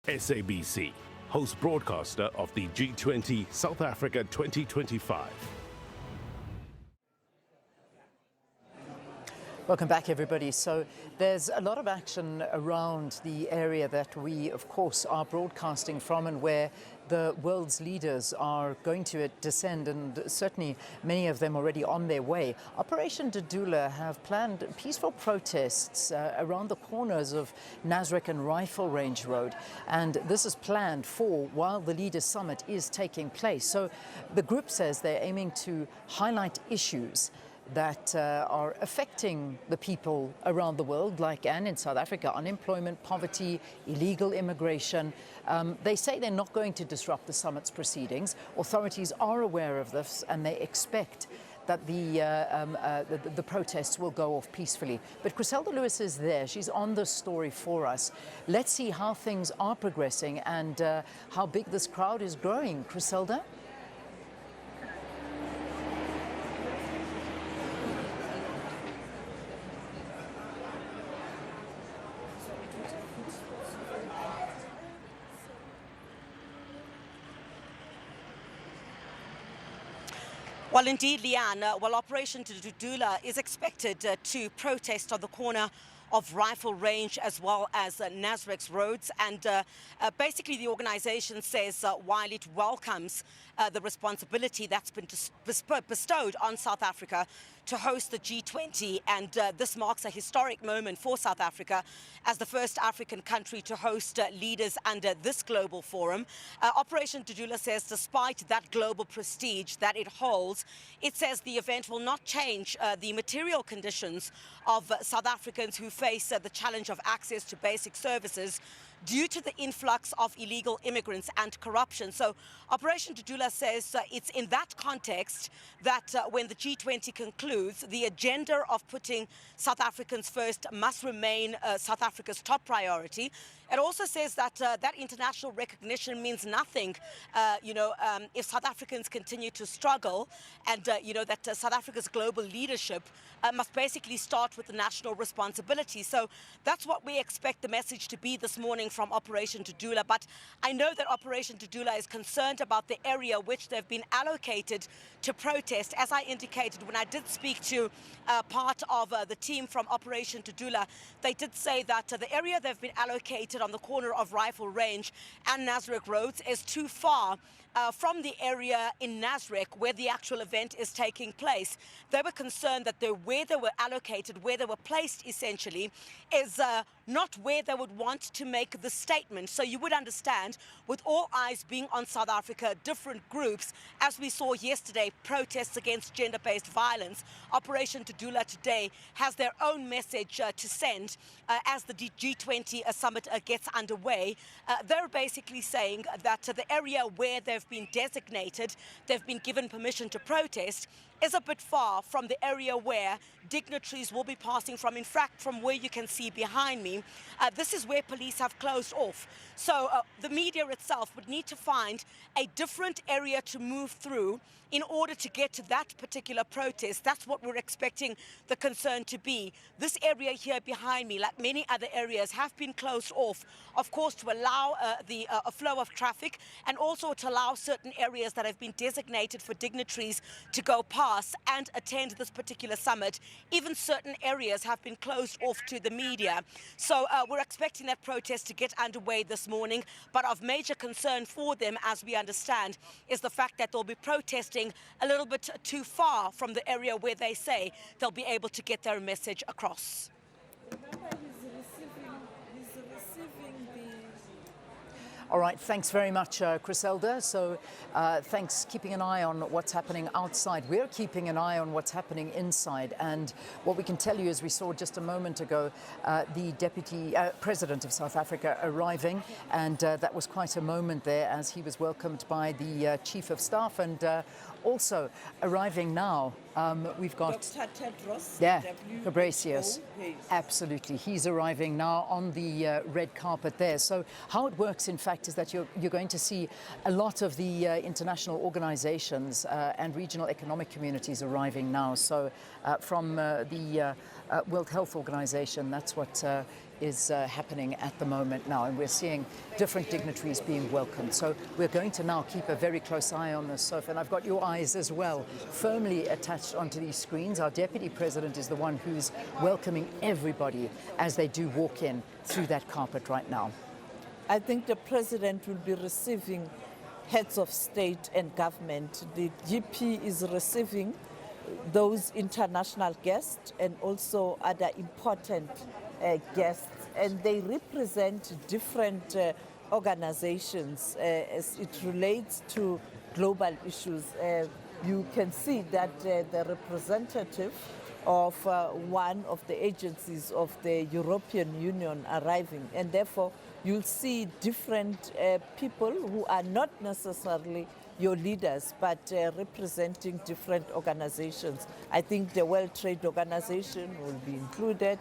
SABC, host broadcaster of the G20 South Africa 2025. Welcome back, everybody. So there's a lot of action around the area that we, of course, are broadcasting from and where the world's leaders are going to descend, and certainly many of them already on their way. Operation Dudula have planned peaceful protests around the corners of Nasrec and Rifle Range Road, and this is planned for while the Leaders Summit is taking place. So the group says they're aiming to highlight issues that are affecting the people around the world, like and in South Africa, unemployment, poverty, illegal immigration. They say they're not going to disrupt the summit's proceedings. Authorities are aware of this, and they expect that the protests will go off peacefully. But Griselda Lewis is there. She's on this story for us. Let's see how things are progressing and how big this crowd is growing. Griselda? Well, indeed, Leanne, Operation Dudula is expected to protest on the corner of Rifle Range as well as Nasrec's roads. And basically the organization says while it welcomes the responsibility that's been bestowed on South Africa to host the G20, and this marks a historic moment for South Africa as the first African country to host leaders under this global forum. Operation Dudula says despite that global prestige that it holds, it says the event will not change the material conditions of South Africans who face the challenge of access to basic services due to the influx of illegal immigrants and corruption. So Operation Dudula says it's in that context that when the G20 concludes, the agenda of putting South Africans first must remain South Africa's top priority. It also says that that international recognition means nothing, if South Africans continue to struggle, and, that South Africa's global leadership must basically start with the national responsibility. So that's what we expect the message to be this morning from Operation Dudula. But I know that Operation Dudula is concerned about the area which they've been allocated to protest. As I indicated when I did speak to part of the team from Operation Dudula, they did say that the area they've been allocated on the corner of Rifle Range and Nasrec roads is too far from the area in Nasrec where the actual event is taking place. They were concerned that where they were allocated, where they were placed essentially, is not where they would want to make the statement. So you would understand, with all eyes being on South Africa, different groups, as we saw yesterday, protests against gender-based violence. Operation Dudula today has their own message to send as the G20 summit gets underway. They're basically saying that the area where they've been designated, they've been given permission to protest, is a bit far from the area where dignitaries will be passing from. In fact, from where you can see behind me, this is where police have closed off. So the media itself would need to find a different area to move through in order to get to that particular protest. That's what we're expecting the concern to be. This area here behind me, like many other areas, have been closed off, of course, to allow a flow of traffic, and also to allow certain areas that have been designated for dignitaries to go past and attend this particular summit. Even certain areas have been closed off to the media. So we're expecting that protest to get underway this morning, but of major concern for them, as we understand, is the fact that they'll be protesting a little bit too far from the area where they say they'll be able to get their message across. All right, thanks very much, Griselda. So thanks, keeping an eye on what's happening outside. We're keeping an eye on what's happening inside. And what we can tell you is we saw just a moment ago the Deputy President of South Africa arriving. And that was quite a moment there as he was welcomed by the Chief of Staff. And also arriving now, we've got Dr. Tedros. Yeah, Ghebreyesus. Absolutely. He's arriving now on the red carpet there. So how it works, in fact, is that you're going to see a lot of the international organizations and regional economic communities arriving now. So from the World Health Organization, that's what is happening at the moment now, and we're seeing different dignitaries being welcomed. So we're going to now keep a very close eye on this, Sophie, and I've got your eyes as well firmly attached onto these screens. Our Deputy President is the one who's welcoming everybody as they do walk in through that carpet right now. I think the President will be receiving heads of state and government. The GP is receiving those international guests and also other important guests, and they represent different organizations as it relates to global issues. You can see that the representative of one of the agencies of the European Union arriving, and therefore you'll see different people who are not necessarily your leaders, but representing different organizations. I think the World Trade Organization will be included,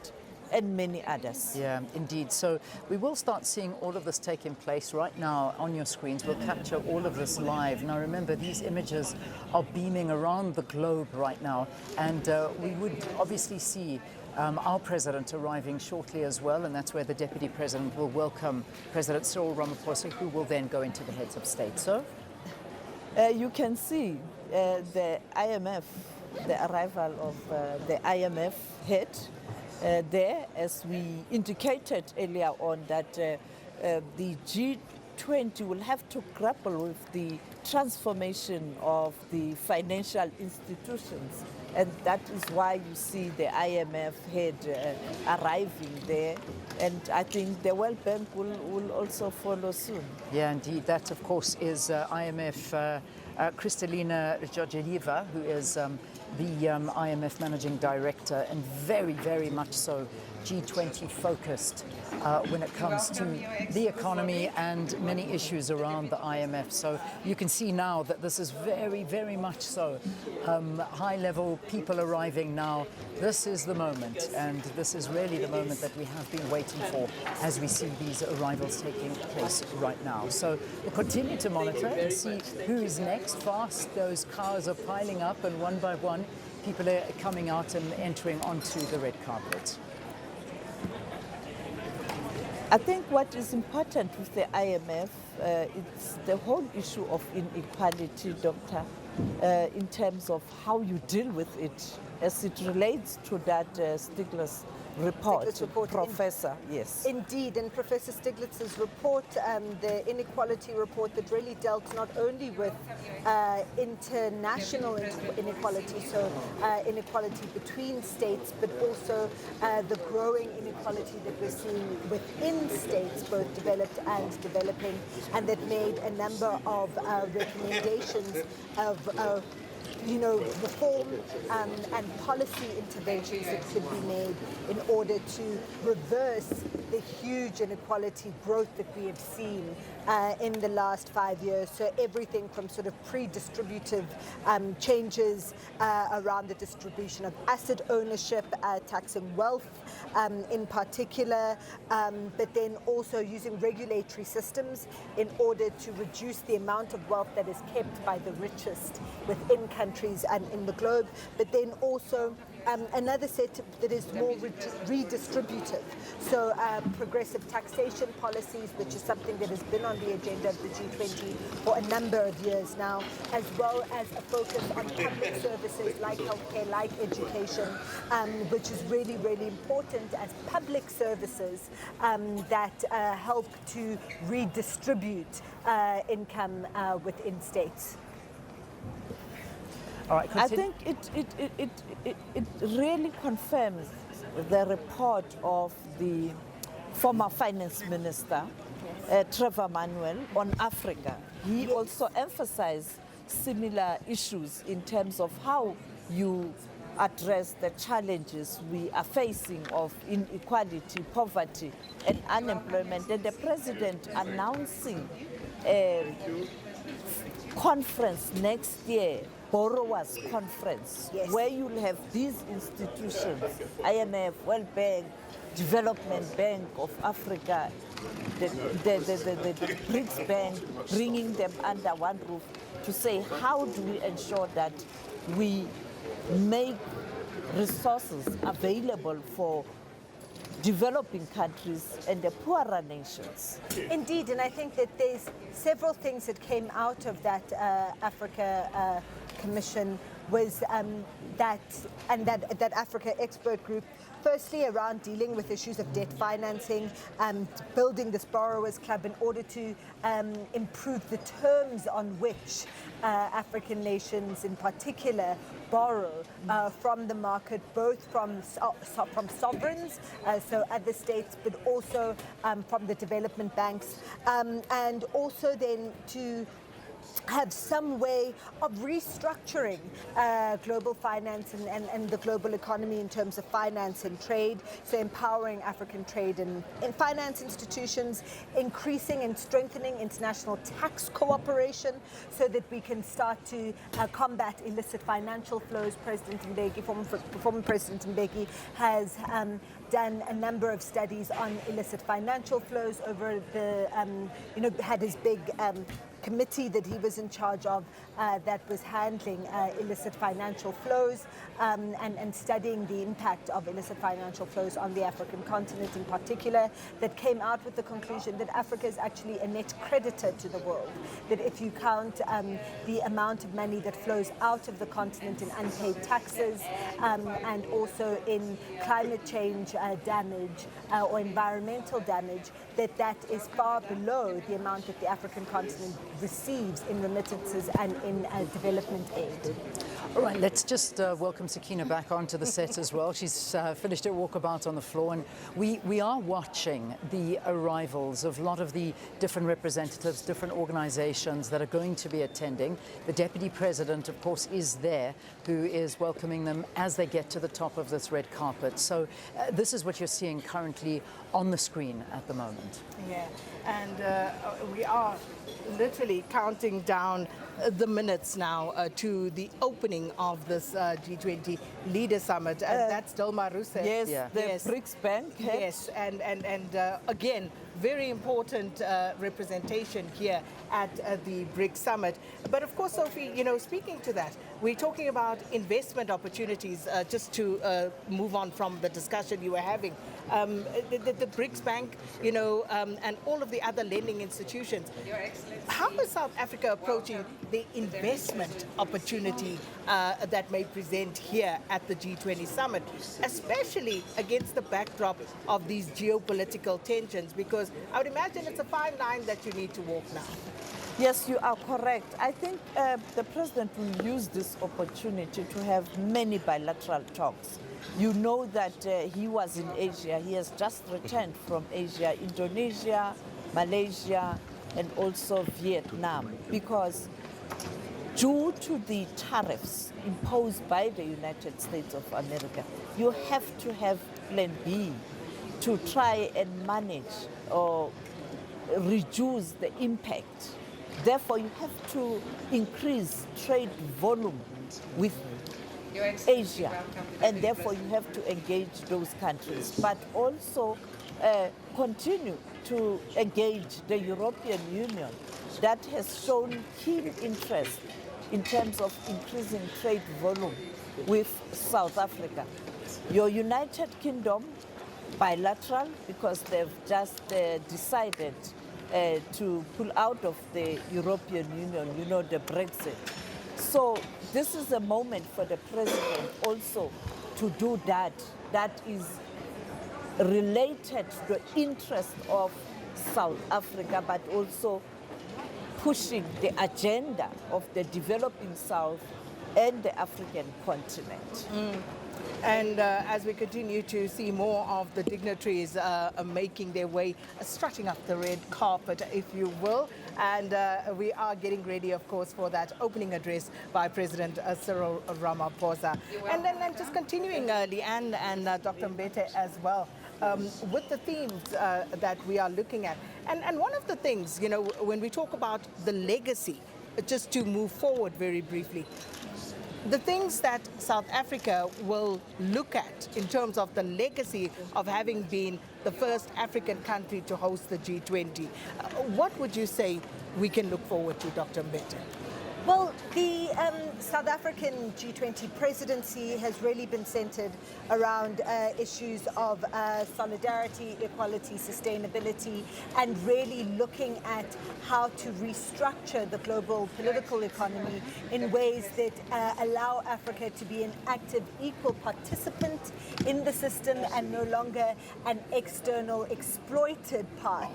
and many others. Yeah, indeed. So we will start seeing all of this taking place right now on your screens. We'll capture all of this live. Now remember, these images are beaming around the globe right now, and we would obviously see our president arriving shortly as well, and that's where the Deputy President will welcome President Cyril Ramaphosa, who will then go into the heads of state. So you can see the IMF, the arrival of the IMF head there, as we indicated earlier on, that the G20 will have to grapple with the transformation of the financial institutions. And that is why you see the IMF head arriving there. And I think the World Bank will also follow soon. yeah, indeed. That, of course, is IMF Kristalina Georgieva, who is the IMF Managing Director, and very, very much so G20 focused when it comes to the economy and many issues around the IMF. So you can see now that this is very, very much so high-level people arriving now. This is the moment, and this is really the moment that we have been waiting for as we see these arrivals taking place right now. So we'll continue to monitor and see who is next. Fast, those cars are piling up, and one by one, people are coming out and entering onto the red carpet. I think what is important with the IMF, it's the whole issue of inequality, Doctor, in terms of how you deal with it as it relates to that Stiglitz report, Professor, yes. Indeed, in Professor Stiglitz's report, the inequality report that really dealt not only with international inequality, so inequality between states, but also the growing inequality that we're seeing within states, both developed and developing, and that made a number of recommendations of reform and policy interventions that could be made in order to reverse the huge inequality growth that we have seen in the last 5 years. So everything from sort of pre-distributive changes around the distribution of asset ownership, taxing wealth in particular, but then also using regulatory systems in order to reduce the amount of wealth that is kept by the richest within countries and in the globe, but then also another set that is more redistributive. So progressive taxation policies, which is something that has been on the agenda of the G20 for a number of years now, as well as a focus on public services like healthcare, like education, which is really, really important as public services that help to redistribute income within states. All right, I think it really confirms the report of the former finance minister, Trevor Manuel, on Africa. He also emphasized similar issues in terms of how you address the challenges we are facing of inequality, poverty, and unemployment. And the president announcing a conference next year, Borrowers Conference, yes, where you'll have these institutions, IMF, World Bank, Development Bank of Africa, the BRICS Bank, bringing them under one roof to say, how do we ensure that we make resources available for developing countries and the poorer nations. Indeed, and I think that there's several things that came out of that Africa Commission was that Africa expert group. Firstly, around dealing with issues of debt financing, building this borrowers club in order to improve the terms on which African nations in particular borrow from the market, both from sovereigns, so other states, but also from the development banks, and also then to have some way of restructuring global finance and the global economy in terms of finance and trade, so empowering African trade and finance institutions, increasing and strengthening international tax cooperation so that we can start to combat illicit financial flows. Former President Mbeki has done a number of studies on illicit financial flows over the, had his big committee that he was in charge of that was handling illicit financial flows and studying the impact of illicit financial flows on the African continent in particular, that came out with the conclusion that Africa is actually a net creditor to the world, that if you count the amount of money that flows out of the continent in unpaid taxes and also in climate change damage or environmental damage, that is far below the amount that the African continent receives in remittances and in development aid. All right, let's just welcome Sakina back onto the set as well. She's finished her walkabout on the floor, and we are watching the arrivals of a lot of the different representatives, different organizations that are going to be attending. The Deputy President, of course, is there, who is welcoming them as they get to the top of this red carpet. So this is what you're seeing currently on the screen at the moment. Yeah, and we are literally counting down the minutes now to the opening of this G20 Leader Summit, and that's Dilma Rousseff. Yes, Yeah. the Yes. BRICS Bank. Yes, and again, very important representation here at the BRICS Summit. But of course, Sophie, speaking to that, we're talking about investment opportunities, just to move on from the discussion you were having. The BRICS Bank, and all of the other lending institutions. How is South Africa approaching the investment opportunity that may present here at the G20 Summit, especially against the backdrop of these geopolitical tensions? Because I would imagine it's a fine line that you need to walk now. Yes, you are correct. I think the President will use this opportunity to have many bilateral talks. You know that he was in Asia. He has just returned from Asia, Indonesia, Malaysia, and also Vietnam, because due to the tariffs imposed by the United States of America, you have to have Plan B to try and manage or reduce the impact. Therefore, you have to increase trade volume with Asia, and therefore you have to engage those countries, but also continue to engage the European Union that has shown keen interest in terms of increasing trade volume with South Africa. Your United Kingdom, bilateral, because they've just decided to pull out of the European Union, the Brexit. So this is a moment for the President also to do that. That is related to the interest of South Africa, but also pushing the agenda of the developing South and the African continent. And as we continue to see more of the dignitaries making their way, strutting up the red carpet, if you will, and we are getting ready, of course, for that opening address by President Cyril Ramaphosa. And then just continuing, Leanne and Dr. Mbete as well, with the themes that we are looking at. And one of the things, when we talk about the legacy, just to move forward very briefly, the things that South Africa will look at in terms of the legacy of having been the first African country to host the G20, what would you say we can look forward to, Dr. Mbete? Well, the South African G20 presidency has really been centered around issues of solidarity, equality, sustainability, and really looking at how to restructure the global political economy in ways that allow Africa to be an active, equal participant in the system and no longer an external exploited part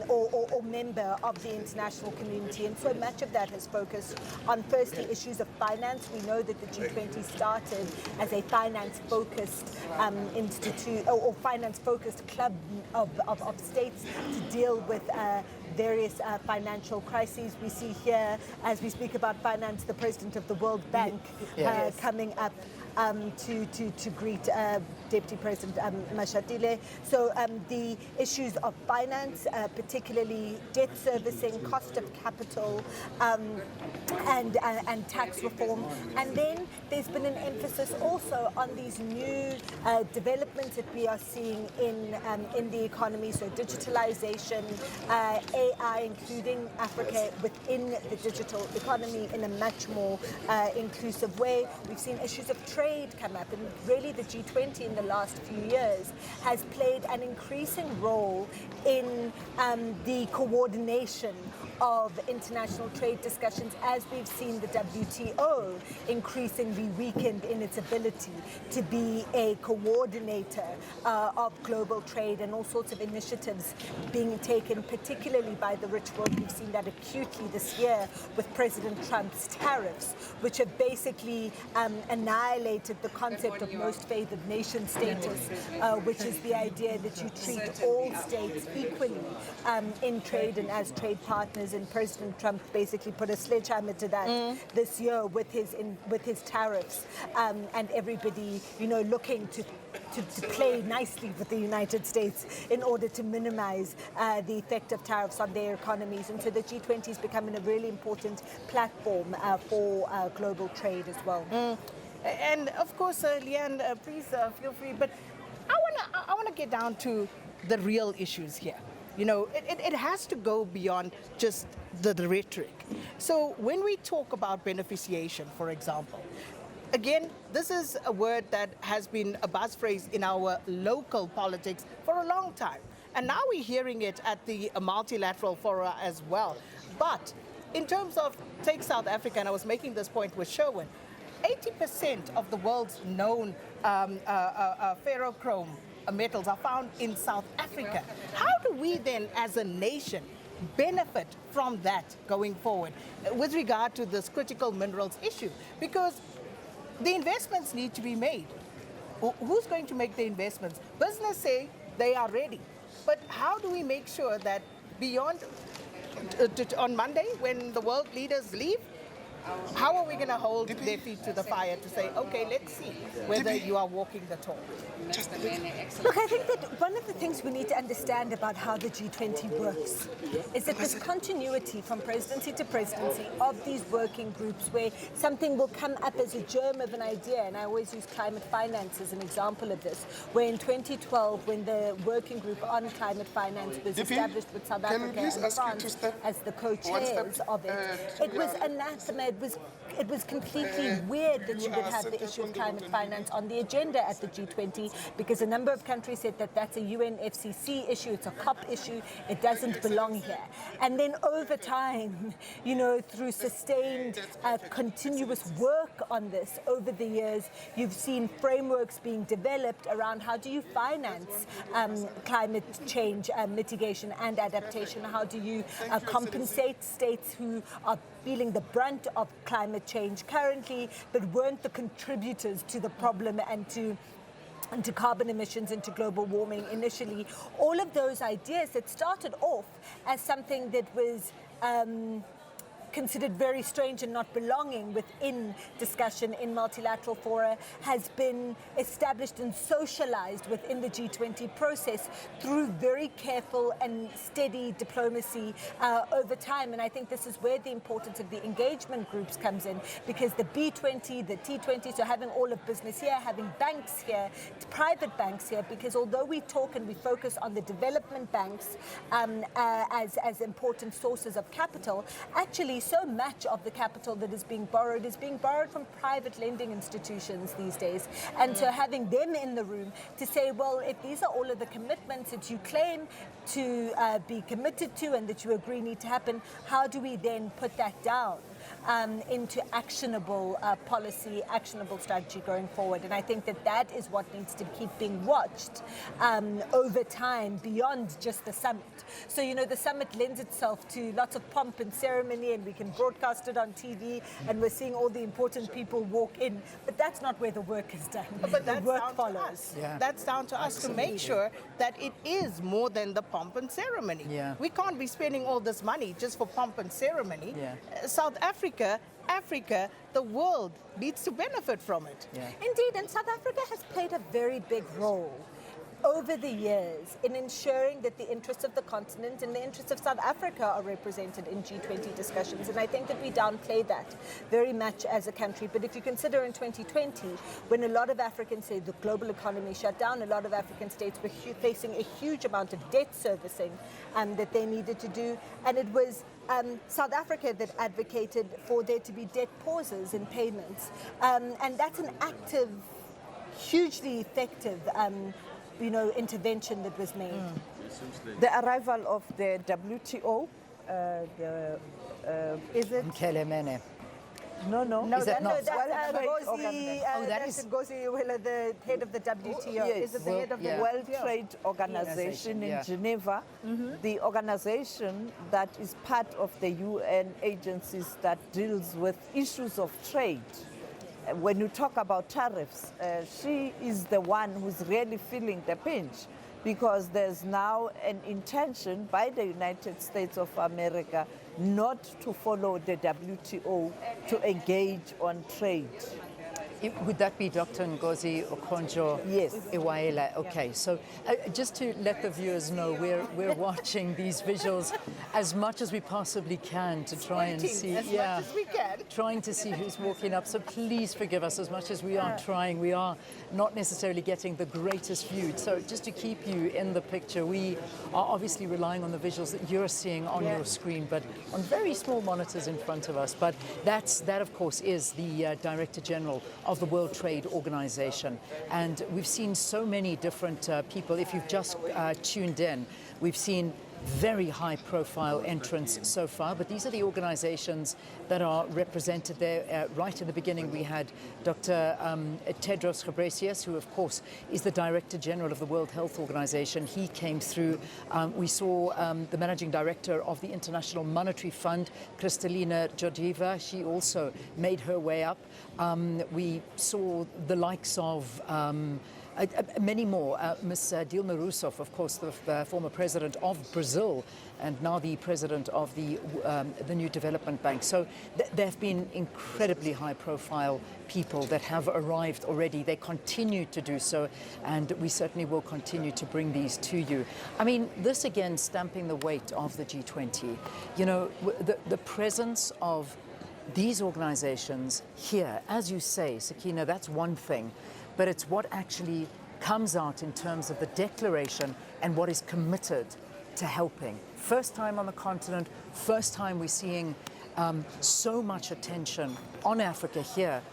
or member of the international community. And so much of that has focused on firstly issues of finance. We know that the G20 started as a finance-focused institute or finance-focused club of states to deal with various financial crises. We see here, as we speak about finance, the president of the World Bank coming up to greet Deputy President Mashatile. So the issues of finance, particularly debt servicing, cost of capital, and tax reform. And then there's been an emphasis also on these new developments that we are seeing in the economy. So digitalization, AI, including Africa within the digital economy in a much more inclusive way. We've seen issues of trade come up, and really the G20 in the last few years has played an increasing role in the coordination of international trade discussions, as we've seen the WTO increasingly weakened in its ability to be a coordinator of global trade, and all sorts of initiatives being taken, particularly by the rich world. We've seen that acutely this year with President Trump's tariffs, which have basically annihilated the concept of most favored nation status, which is the idea that you treat all states equally in trade and as trade partners. And President Trump basically put a sledgehammer to that this year with his tariffs, and everybody, looking to play nicely with the United States in order to minimize the effect of tariffs on their economies. And so the G20 is becoming a really important platform for global trade as well. And of course, Leanne, please feel free, but I want to get down to the real issues here. It has to go beyond just the rhetoric. So when we talk about beneficiation, for example, again, this is a word that has been a buzz phrase in our local politics for a long time. And now we're hearing it at the multilateral fora as well. But in terms of, take South Africa, and I was making this point with Sherwin, 80% of the world's known ferrochrome metals are found in South Africa. How do we then, as a nation, benefit from that going forward with regard to this critical minerals issue? Because the investments need to be made. Who's going to make the investments? Business say they are ready. But how do we make sure that beyond on Monday, when the world leaders leave, how are we going to hold their feet to the fire to say, okay, let's see whether you are walking the talk? Look, I think that one of the things we need to understand about how the G20 works is that there's continuity from presidency to presidency of these working groups where something will come up as a germ of an idea, and I always use climate finance as an example of this, where in 2012, when the working group on climate finance was established with South Africa and France as the co-chairs of it, it was anathema. It was completely weird that you would have the issue of climate finance on the agenda at the G20, because a number of countries said that that's a UNFCCC issue, it's a COP issue, it doesn't belong here. And then over time, through sustained continuous work on this over the years, you've seen frameworks being developed around how do you finance climate change mitigation and adaptation, how do you compensate states who are feeling the brunt of climate change currently, but weren't the contributors to the problem and to carbon emissions and to global warming initially. All of those ideas that started off as something that was considered very strange and not belonging within discussion in multilateral fora has been established and socialized within the G20 process through very careful and steady diplomacy over time. And I think this is where the importance of the engagement groups comes in, because the B20, the T20, so having all of business here, having banks here, private banks here, because although we talk and we focus on the development banks as important sources of capital, actually actually so much of the capital that is being borrowed from private lending institutions these days. And so having them in the room to say, well, if these are all of the commitments that you claim to be committed to and that you agree need to happen, how do we then put that down into actionable policy, actionable strategy going forward? And I think that that is what needs to keep being watched over time beyond just the summit. So, you know, the summit lends itself to lots of pomp and ceremony, and we can broadcast it on TV, and we're seeing all the important people walk in. But that's not where the work is done. But the that's work down follows. to us. Yeah. That's down to us to make sure that it is more than the pomp and ceremony. Yeah. We can't be spending all this money just for pomp and ceremony. Yeah. South Africa, the world needs to benefit from it. Yeah. Indeed, and South Africa has played a very big role over the years in ensuring that the interests of the continent and the interests of South Africa are represented in G20 discussions. And I think that we downplay that very much as a country. But if you consider in 2020, when a lot of Africans say the global economy shut down, a lot of African states were facing a huge amount of debt servicing that they needed to do. And it was South Africa that advocated for there to be debt pauses in payments. And that's an active, hugely effective intervention that was made. The arrival of the WTO, is it? Nkelemene. No. Is that not? That's Trade Ngozi, Organization. that is- Ngozi, well, the head of the WTO. Yes. Is it the head of the Yeah. World Trade Organization in Yeah. Geneva, the organization that is part of the UN agencies that deals with issues of trade. When you talk about tariffs, she is the one who's really feeling the pinch, because there's now an intention by the United States of America not to follow the WTO to engage on trade. Would that be Dr. Ngozi Okonjo Yes. Iweala? Okay, so just to let the viewers know, we're watching these visuals as much as we possibly can to try and see, as much as we can. trying to see who's walking up. So please forgive us as much as we are trying. We are not necessarily getting the greatest view. So just to keep you in the picture, we are obviously relying on the visuals that you're seeing on your screen, but on very small monitors in front of us. But that of course is the Director General of the World Trade Organization. And we've seen so many different people. If you've just tuned in, we've seen very high-profile entrants so far, but these are the organizations that are represented there. Right in the beginning, we had Dr. Tedros Ghebreyesus, who, of course, is the Director General of the World Health Organization. He came through. We saw the Managing Director of the International Monetary Fund, Kristalina Georgieva. She also made her way up. We saw the likes of many more. Ms. Dilma Rousseff, of course, the former president of Brazil, and now the president of the new development bank. So there have been incredibly high-profile people that have arrived already. They continue to do so, and we certainly will continue to bring these to you. I mean, this again stamping the weight of the G20. You know, the presence of these organizations here, as you say, Sakina, that's one thing. But it's what actually comes out in terms of the declaration and what is committed to helping. First time on the continent, first time we're seeing so much attention on Africa here,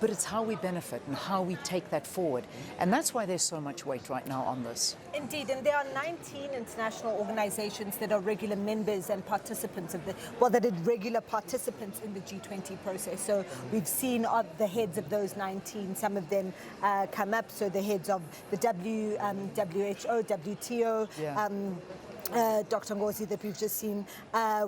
but it's how we benefit and how we take that forward. And that's why there's so much weight right now on this. Indeed, and there are 19 international organizations that are regular members and participants of that are regular participants in the G20 process. So we've seen the heads of those 19, some of them come up. So the heads of the WHO, WTO, Dr. Ngozi that we've just seen.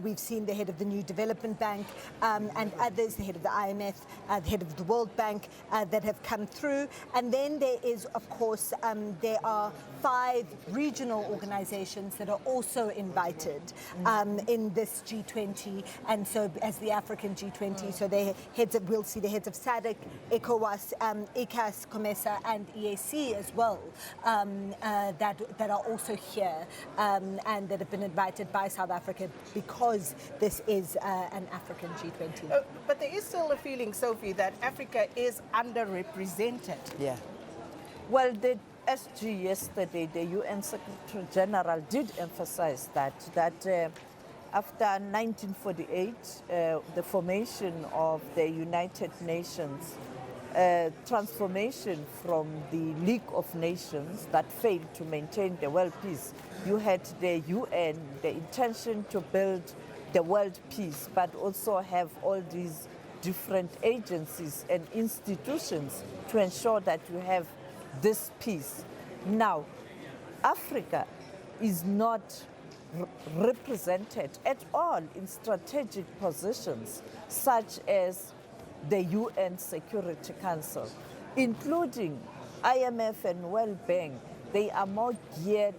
We've seen the head of the new development bank and others, the head of the IMF, the head of the World Bank that have come through. And then there is, of course, there are 5 regional organizations that are also invited in this G20. And so as the African G20, so we'll see the heads of SADC, ECOWAS, ECAS, COMESA, and EAC as well that are also here. And that have been invited by South Africa because this is an African G20. But there is still a feeling, Sophie, that Africa is underrepresented. Yeah. Well, the SG yesterday, the UN Secretary General did emphasize that After 1948, the formation of the United Nations, transformation from the League of Nations that failed to maintain the world peace. You had the UN, the intention to build the world peace, but also have all these different agencies and institutions to ensure that you have this peace. Now, Africa is not represented at all in strategic positions such as the UN Security Council, including IMF and World Bank. They are more geared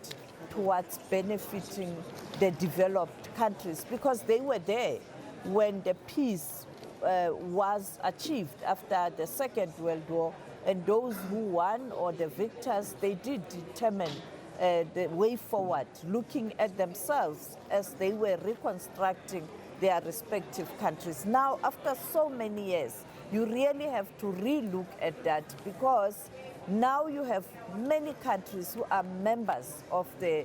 towards benefiting the developed countries because they were there when the peace was achieved after the Second World War, and those who won or the victors, they did determine the way forward, looking at themselves as they were reconstructing their respective countries. Now, after so many years, you really have to re-look at that because now you have many countries who are members of the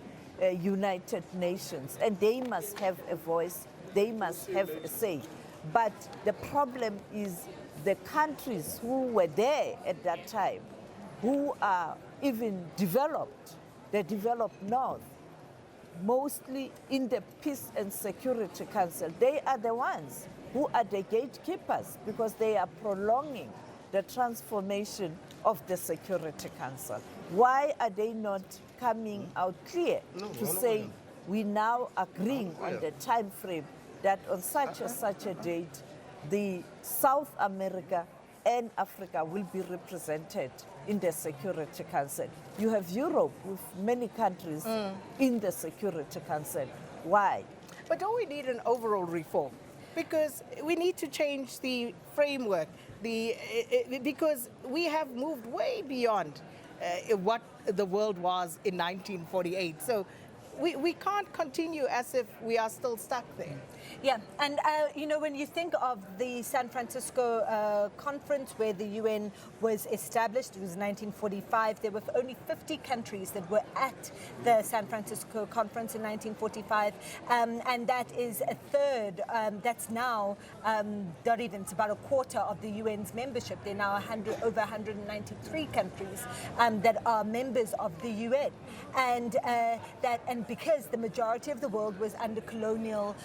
United Nations, and they must have a voice, they must have a say. But the problem is the countries who were there at that time, who are even developed, the developed north, mostly in the Peace and Security Council, they are the ones who are the gatekeepers because they are prolonging the transformation of the Security Council. Why are they not coming out clear to say we now agreeing on the time frame that on such a date, the South America and Africa will be represented in the Security Council. You have Europe with many countries in the Security Council. Why? But don't we need an overall reform? Because we need to change the framework, because we have moved way beyond what the world was in 1948. So we can't continue as if we are still stuck there. Yeah, and you know, when you think of the San Francisco conference where the UN was established, it was 1945, there were only 50 countries that were at the San Francisco conference in 1945, and that is a third, that's now not even, it's about a quarter of the UN's membership. There are now over 193 countries that are members of the UN, and because the majority of the world was under colonial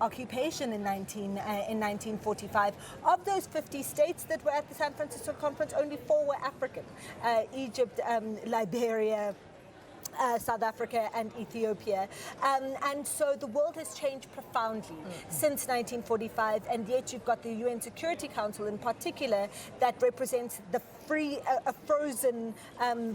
occupation in 1945. Of those 50 states that were at the San Francisco conference, only 4 were African: Egypt, Liberia, South Africa and Ethiopia. And so the world has changed profoundly since 1945, and yet you've got the UN Security Council in particular that represents the a frozen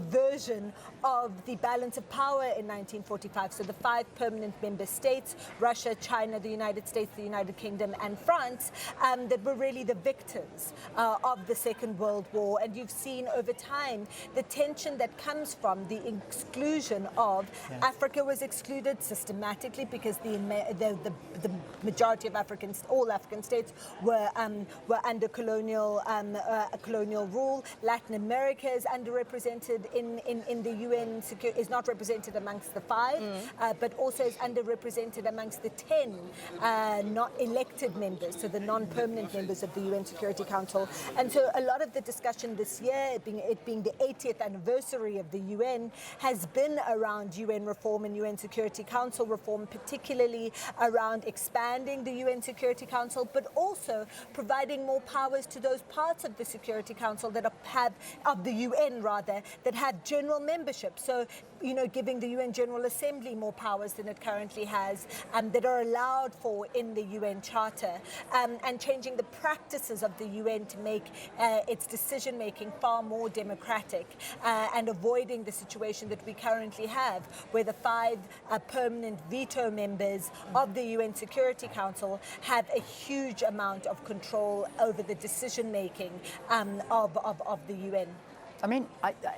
version of the balance of power in 1945. So the 5 permanent member states, Russia, China, the United States, the United Kingdom and France, that were really the victors of the Second World War. And you've seen over time the tension that comes from the exclusion of Africa was excluded systematically because the majority of all African states were under colonial rule. Latin America is underrepresented in the UN, is not represented amongst the 5, but also is underrepresented amongst the 10 not elected members, so the non-permanent members of the UN Security Council. And so a lot of the discussion this year, it being the 80th anniversary of the UN, has been around UN reform and UN Security Council reform, particularly around expanding the UN Security Council, but also providing more powers to those parts of the Security Council that of the UN rather, that have general membership. So, you know, giving the UN General Assembly more powers than it currently has, that are allowed for in the UN Charter, and changing the practices of the UN to make its decision-making far more democratic, and avoiding the situation that we currently have, where the 5 permanent veto members of the UN Security Council have a huge amount of control over the decision-making of the UN. I mean,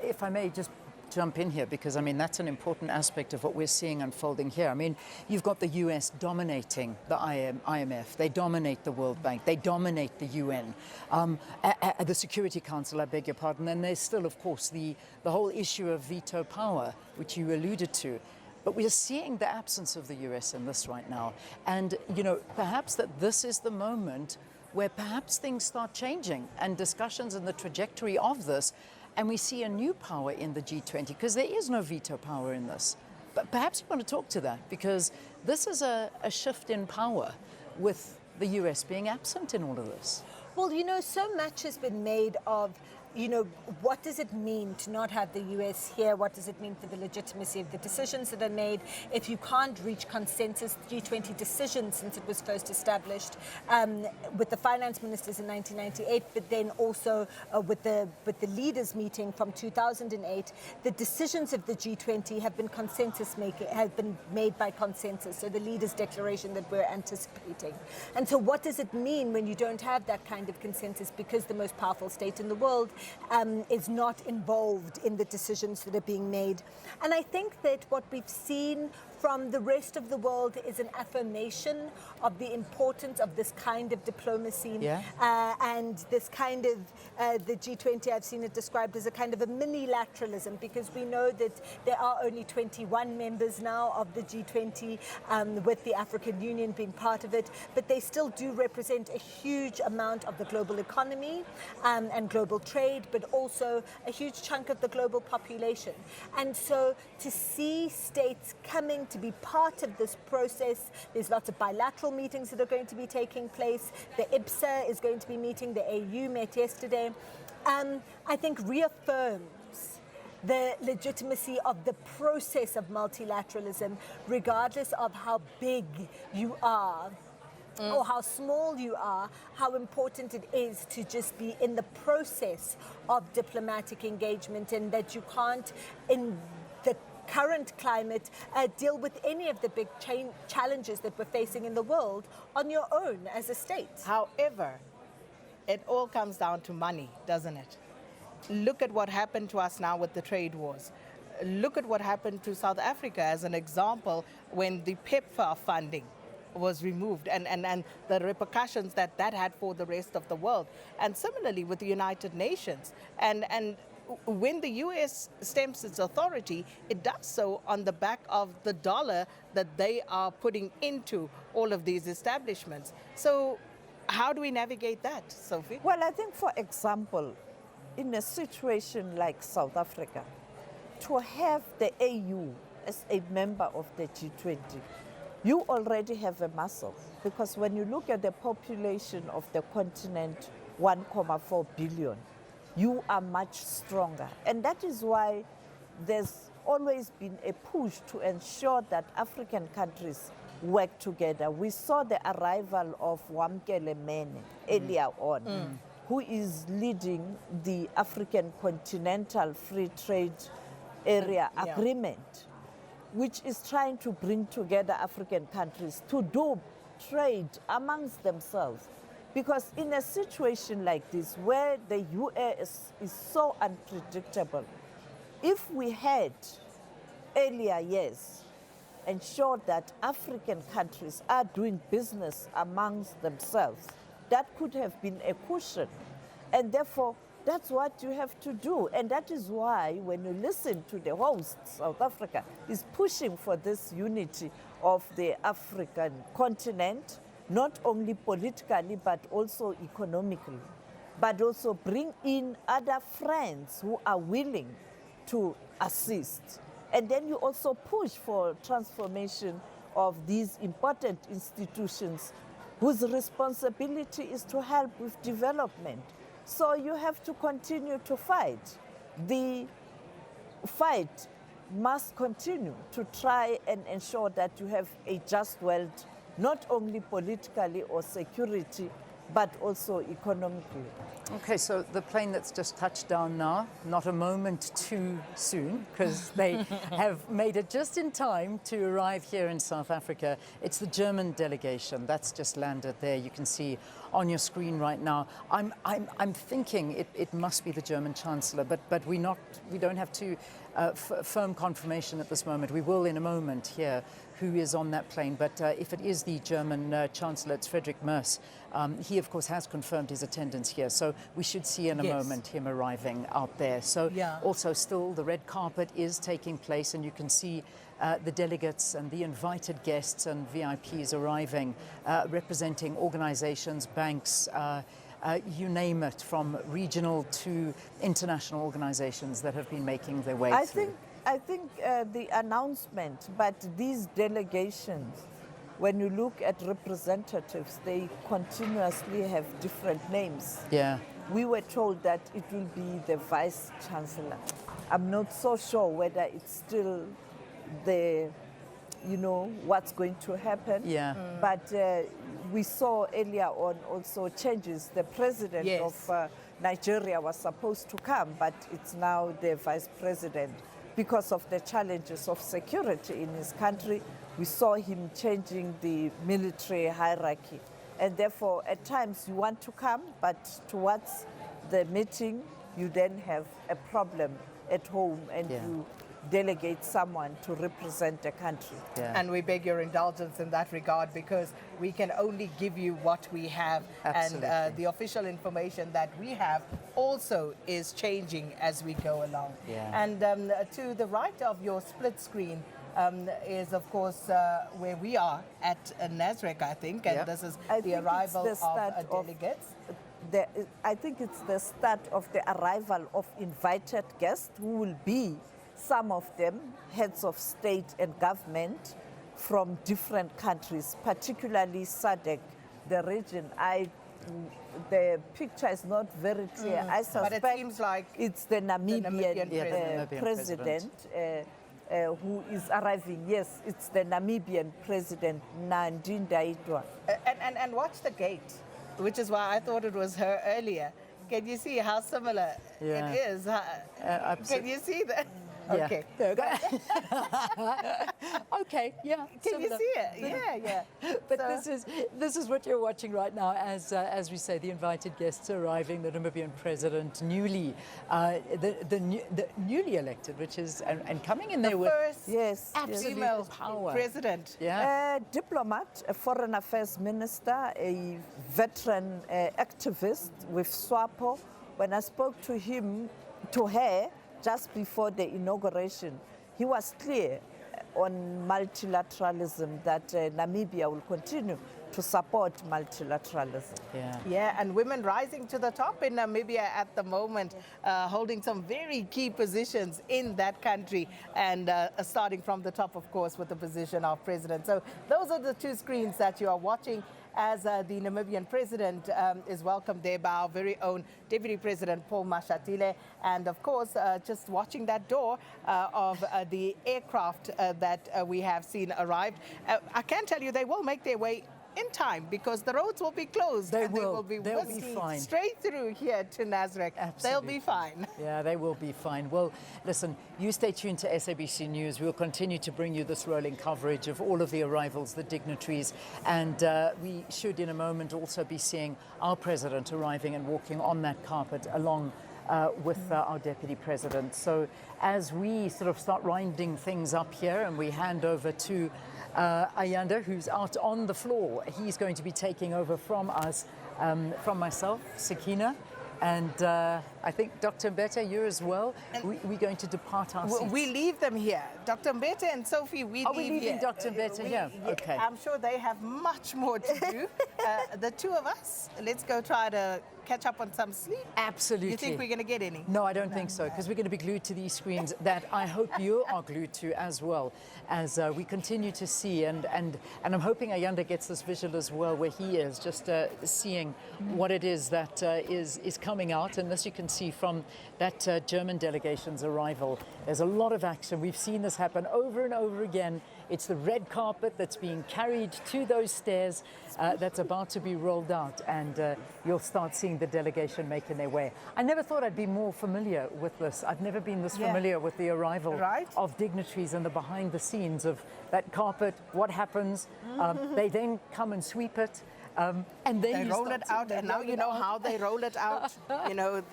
if I may just jump in here, because I mean that's an important aspect of what we're seeing unfolding here. I mean, you've got the US dominating the IMF, they dominate the World Bank, they dominate the UN, the Security Council, I beg your pardon. And there's still, of course, the whole issue of veto power, which you alluded to. But we are seeing the absence of the US in this right now. And, you know, perhaps that this is the moment where perhaps things start changing and discussions and the trajectory of this, and we see a new power in the G20, because there is no veto power in this. But perhaps you want to talk to that, because this is a shift in power with the US being absent in all of this. Well, you know, so much has been made of, you know, what does it mean to not have the US here? What does it mean for the legitimacy of the decisions that are made? If you can't reach consensus, G20 decisions since it was first established with the finance ministers in 1998, but then also with the leaders meeting from 2008, the decisions of the G20 have been have been made by consensus. So the leaders' declaration that we're anticipating. And so what does it mean when you don't have that kind of consensus, because the most powerful state in the world is not involved in the decisions that are being made? And I think that what we've seen from the rest of the world is an affirmation of the importance of this kind of diplomacy, and this kind of, the G20, I've seen it described as a kind of a mini-lateralism, because we know that there are only 21 members now of the G20, with the African Union being part of it, but they still do represent a huge amount of the global economy and global trade, but also a huge chunk of the global population. And so to see states coming to be part of this process, there's lots of bilateral meetings that are going to be taking place. The IBSA is going to be meeting, the AU met yesterday. I think reaffirms the legitimacy of the process of multilateralism, regardless of how big you are or how small you are, how important it is to just be in the process of diplomatic engagement, and that you can't, in the current climate, deal with any of the big challenges that we're facing in the world on your own as a state. However, it all comes down to money, doesn't it? Look at what happened to us now with the trade wars. Look at what happened to South Africa as an example when the PEPFAR funding was removed, and the repercussions that had for the rest of the world. And similarly with the United Nations. And when the US stamps its authority, it does so on the back of the dollar that they are putting into all of these establishments. So how do we navigate that, Sophie? Well, I think, for example, in a situation like South Africa, to have the AU as a member of the G20, you already have a muscle, because when you look at the population of the continent, 1.4 billion, you are much stronger. And that is why there's always been a push to ensure that African countries work together. We saw the arrival of Wamkele Mene earlier on, who is leading the African Continental Free Trade Area Agreement, which is trying to bring together African countries to do trade amongst themselves. Because in a situation like this, where the US is so unpredictable, if we had earlier years ensured that African countries are doing business amongst themselves, that could have been a cushion. And therefore, that's what you have to do. And that is why when you listen to the host, South Africa is pushing for this unity of the African continent, not only politically, but also economically, but also bring in other friends who are willing to assist. And then you also push for transformation of these important institutions whose responsibility is to help with development. So you have to continue to fight. The fight must continue to try and ensure that you have a just world, not only politically or security, but also economically. Okay, so the plane that's just touched down now, not a moment too soon, because they have made it just in time to arrive here in South Africa. It's the German delegation that's just landed there. You can see on your screen right now. I'm thinking it must be the German Chancellor, but we don't have to firm confirmation at this moment. We will in a moment hear who is on that plane, but if it is the German Chancellor, it's Friedrich Merz. He, of course, has confirmed his attendance here, so we should see in a moment him arriving out there. So also still the red carpet is taking place, and you can see the delegates and the invited guests and VIPs arriving, representing organizations, banks, you name it, from regional to international organizations that have been making their way through. I think the announcement, but these delegations, when you look at representatives, they continuously have different names. Yeah. We were told that it will be the Vice Chancellor. I'm not so sure whether it's still the, what's going to happen. Yeah. But we saw earlier on also changes. The president of Nigeria was supposed to come, but it's now the vice president. Because of the challenges of security in his country, we saw him changing the military hierarchy. And therefore, at times you want to come, but towards the meeting, you then have a problem at home and you delegate someone to represent the country. Yeah. And we beg your indulgence in that regard, because we can only give you what we have. Absolutely. And the official information that we have also is changing as we go along. Yeah. And to the right of your split screen is, of course, where we are at Nasrec, I think, and this is the arrival of delegates. I think it's the start of the arrival of invited guests, who will be, some of them, heads of state and government from different countries, particularly SADC, the region. The picture is not very clear. I suspect but it seems like it's the Namibian, Namibian president who is arriving. Yes, it's the Namibian president, Nandi Ndaitwah. And watch the gate, which is why I thought it was her earlier. Can you see how similar it is? Can you see that? Okay. Okay. Yeah. Can you see it? Yeah. But this is what you're watching right now, as we say, the invited guests arriving, the Namibian president, newly newly elected, which is and coming in there with absolute female power. President. Yeah. A diplomat, a foreign affairs minister, a veteran activist with SWAPO. When I spoke to her, just before the inauguration, he was clear on multilateralism, that Namibia will continue to support multilateralism. Yeah, and women rising to the top in Namibia at the moment, holding some very key positions in that country, and starting from the top, of course, with the position of president. So those are the two screens that you are watching as the Namibian president is welcomed there by our very own Deputy President Paul Mashatile. And of course, just watching that door of the aircraft that we have seen arrived. I can tell you they will make their way in time, because the roads will be closed. They will be fine. Straight through here to Nasrec. Absolutely. They'll be fine. Yeah, they will be fine. Well, listen, you stay tuned to SABC News. We'll continue to bring you this rolling coverage of all of the arrivals, the dignitaries, and we should in a moment also be seeing our president arriving and walking on that carpet along with our deputy president. So as we sort of start winding things up here and we hand over to Ayanda, who's out on the floor, he's going to be taking over from us, from myself, Sakina, and I think Dr. Mbete, you as well. We're going to depart our seats. We leave them here. Dr. Mbete and Sophie, we Are we leave leaving here. Dr. Mbete here? Okay. I'm sure they have much more to do. The two of us, let's go try to catch up on some sleep. Absolutely. You think we're going to get any? No, I don't think so, because we're going to be glued to these screens that I hope you are glued to as well, as we continue to see. And I'm hoping Ayanda gets this visual as well, where he is, just seeing what it is that is coming out. And as you can see from that German delegation's arrival, there's a lot of action. We've seen this happen over and over again. It's the red carpet that's being carried to those stairs that's about to be rolled out, and you'll start seeing the delegation making their way. I never thought I'd be more familiar with this. I've never been this familiar with the arrival of dignitaries and the behind the scenes of that carpet, what happens. They then come and sweep it. And then They you roll start it out, to- and now roll you it know out. how they roll it out. You know,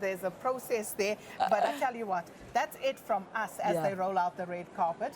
there's a process there. But I tell you what, that's it from us as Yeah. they roll out the red carpet.